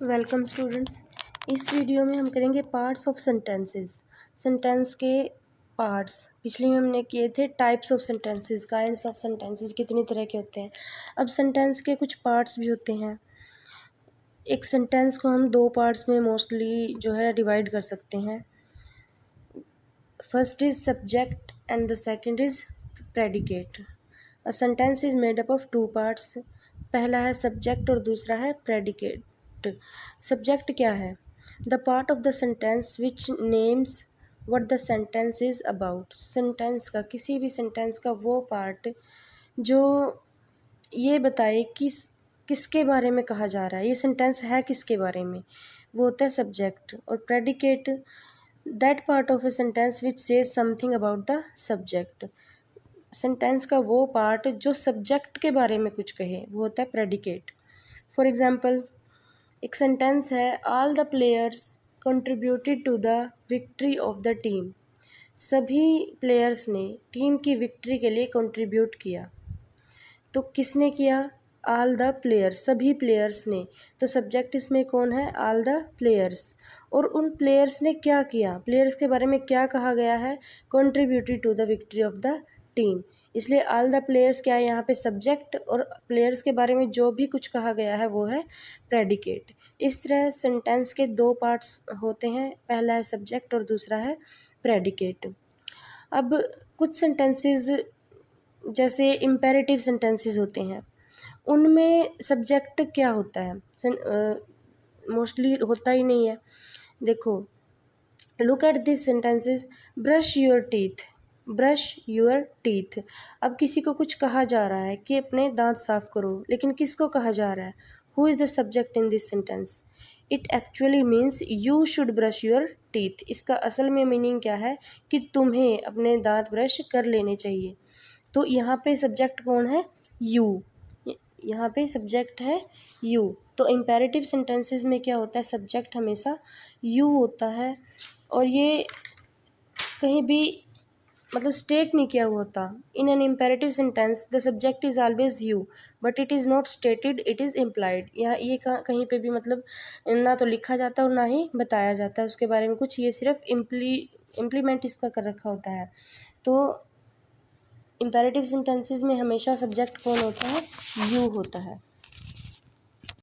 Welcome students. इस video में हम करेंगे पार्ट्स ऑफ सेंटेंसेस। सेंटेंस के पार्ट्स पिछले में हमने किए थे types of sentences, kinds of sentences कितनी तरह के होते हैं। अब सेंटेंस के कुछ पार्ट्स भी होते हैं। एक सेंटेंस को हम दो पार्ट्स में मोस्टली जो है डिवाइड कर सकते हैं। First is subject and the second is predicate. A sentence is made up of two parts. पहला है सब्जेक्ट और दूसरा है प्रेडिकेट। सब्जेक्ट क्या है? The part of the sentence which names what the sentence is about. Sentence का, किसी भी सेंटेंस का वो पार्ट जो ये बताए कि किसके बारे में कहा जा रहा है, ये सेंटेंस है किसके बारे में, वो होता है सब्जेक्ट। और predicate that part of a sentence which says something about the subject. Sentence का वो पार्ट जो सब्जेक्ट के बारे में कुछ कहे, वो होता है प्रेडिकेट। फॉर एग्जाम्पल, एक सेंटेंस है, all the players contributed to the victory of the team. सभी प्लेयर्स ने टीम की विक्ट्री के लिए कंट्रीब्यूट किया। तो किसने किया? ऑल द प्लेयर्स, सभी प्लेयर्स ने। तो सब्जेक्ट इसमें कौन है? All the players. और उन प्लेयर्स ने क्या किया, प्लेयर्स के बारे में क्या कहा गया है? Contributed to the victory of the team. इसलिए ऑल द प्लेयर्स क्या है यहाँ पे? सब्जेक्ट। और प्लेयर्स के बारे में जो भी कुछ कहा गया है वो है प्रेडिकेट। इस तरह सेंटेंस के दो पार्ट्स होते हैं, पहला है सब्जेक्ट और दूसरा है प्रेडिकेट। अब कुछ सेंटेंसेस जैसे इम्पेरेटिव सेंटेंसेस होते हैं, उनमें सब्जेक्ट क्या होता है? मोस्टली होता ही नहीं है। देखो, look at this sentences, brush your teeth, brush your teeth. अब किसी को कुछ कहा जा रहा है कि अपने दांत साफ करो, लेकिन किसको कहा जा रहा है? Who is the subject in this sentence? It actually means you should brush your teeth. इसका असल में मीनिंग क्या है? कि तुम्हें अपने दांत ब्रश कर लेने चाहिए। तो यहाँ पे सब्जेक्ट कौन है? यू। यहाँ पे सब्जेक्ट है यू। तो इम्पेरेटिव सेंटेंसेस में क्या होता है? सब्जेक्ट हमेशा यू होता है, और ये कहीं भी मतलब स्टेट नहीं किया हुआ होता। In an imperative sentence the subject is always you, but it is not stated, it is implied. यहाँ ये कहीं पे भी मतलब ना तो लिखा जाता है और ना ही बताया जाता है उसके बारे में कुछ, ये सिर्फ इम्प्लीमेंट इसका कर रखा होता है। तो इम्पेरेटिव सेंटेंसेस में हमेशा सब्जेक्ट कौन होता है? यू होता है।